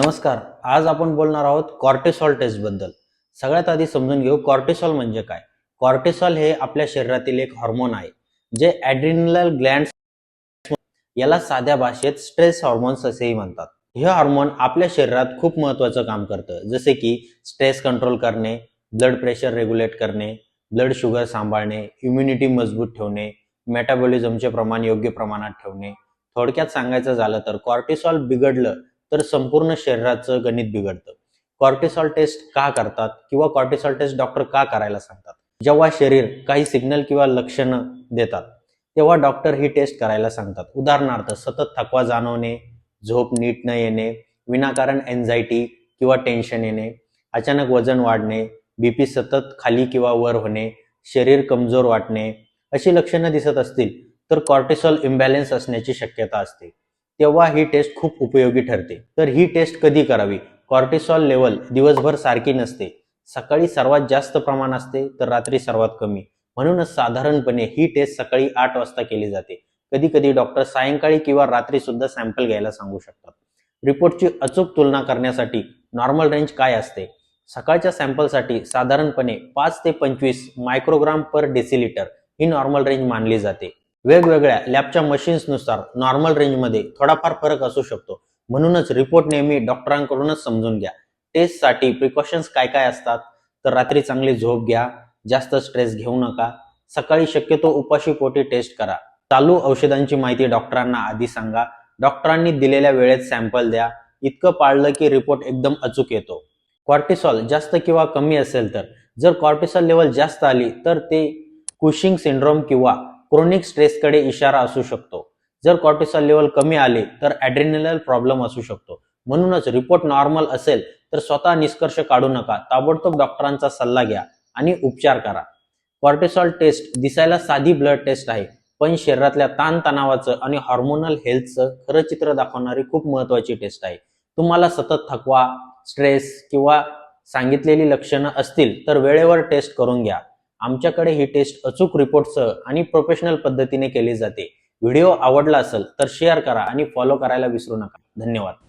नमस्कार. आज आपण बोलणार आहोत कॉर्टिसॉल टेस्ट बद्दल. सगळ्यात आधी समजून घेऊ कॉर्टिसॉल म्हणजे काय. कॉर्टिसॉल हे आपल्या शरीरातील एक हार्मोन आहे जे ॲड्रिनल ग्लँड्स, याला साध्या भाषेत स्ट्रेस हार्मोन्स असेही म्हणतात. हे हार्मोन आपल्या शरीरात खूप महत्त्वाचं काम करतं, जसे की स्ट्रेस कंट्रोल करणे, ब्लड प्रेशर रेग्युलेट करणे, ब्लड शुगर सांभाळणे, इम्युनिटी मजबूत ठेवणे, मेटाबॉलिझमचे प्रमाण योग्य प्रमाणात ठेवणे. थोडक्यात सांगायचं झालं तर कॉर्टिसॉल बिघडलं तर संपूर्ण शरीराचं गणित बिघडतं. कॉर्टिसॉल टेस्ट का करतात किंवा कॉर्टिसॉल टेस्ट डॉक्टर का करायला सांगतात? जेव्हा शरीर काही सिग्नल किंवा लक्षणं देतात तेव्हा डॉक्टर ही टेस्ट करायला सांगतात. उदाहरणार्थ सतत थकवा जाणवणे, झोप नीट न येणे, विनाकारण एन्झायटी किंवा टेन्शन येणे, अचानक वजन वाढणे, बीपी सतत खाली किंवा वर होणे, शरीर कमजोर वाटणे, अशी लक्षणं दिसत असतील तर कॉर्टिसॉल इम्बॅलन्स असण्याची शक्यता असते. तेव्हा ही टेस्ट खूप उपयोगी ठरते. तर ही टेस्ट कधी करावी? कॉर्टिसॉल लेवल दिवसभर सारखी नसते. सकाळी सर्वात जास्त प्रमाण असते तर रात्री सर्वात कमी. म्हणूनच साधारणपणे ही टेस्ट सकाळी 8 वाजता केली जाते. कधी कधी डॉक्टर सायंकाळी किंवा रात्री सुद्धा सॅम्पल घ्यायला सांगू शकतात. रिपोर्टची अचूक तुलना करण्यासाठी नॉर्मल रेंज काय असते? सकाळच्या सॅम्पलसाठी साधारणपणे 5 ते 25 मायक्रोग्राम पर डेसिलिटर ही नॉर्मल रेंज मानली जाते. वेगवेगळ्या लॅबच्या मशीन्सनुसार नॉर्मल रेंजमध्ये थोडाफार फरक असू शकतो. म्हणूनच रिपोर्ट नेहमी डॉक्टरांकडूनच समजून घ्या. टेस्टसाठी प्रिकॉशन्स काय काय असतात? तर रात्री चांगली झोप घ्या, जास्त स्ट्रेस घेऊ नका, सकाळी शक्यतो उपाशी पोटी टेस्ट करा, चालू औषधांची माहिती डॉक्टरांना आधी सांगा, डॉक्टरांनी दिलेल्या वेळेत सॅम्पल द्या. इतकं पाळलं की रिपोर्ट एकदम अचूक येतो. कॉर्टिसॉल जास्त किंवा कमी असेल तर, जर कॉर्टिसॉल लेवल जास्त आली तर ते कुशिंग सिंड्रोम किंवा क्रोनिक स्ट्रेसकडे इशारा असू शकतो. जर कॉर्टिसॉल लेवल कमी आले तर ॲड्रिनल प्रॉब्लेम असू शकतो. म्हणूनच रिपोर्ट नॉर्मल असेल तर स्वतः निष्कर्ष काढू नका, ताबडतोब डॉक्टरांचा सल्ला घ्या आणि उपचार करा. कॉर्टिसॉल टेस्ट दिसायला साधी ब्लड टेस्ट आहे, पण शरीरातल्या ताणतणावाचं आणि हार्मोनल हेल्थचं खरं चित्र दाखवणारी खूप महत्त्वाची टेस्ट आहे. तुम्हाला सतत थकवा, स्ट्रेस किंवा सांगितलेली लक्षणं असतील तर वेळेवर टेस्ट करून घ्या. आमच्याकडे ही टेस्ट अचूक रिपोर्टसह आणि प्रोफेशनल पद्धतीने केली जाते. व्हिडिओ आवडला असेल तर शेअर करा आणि फॉलो करायला विसरू नका. धन्यवाद.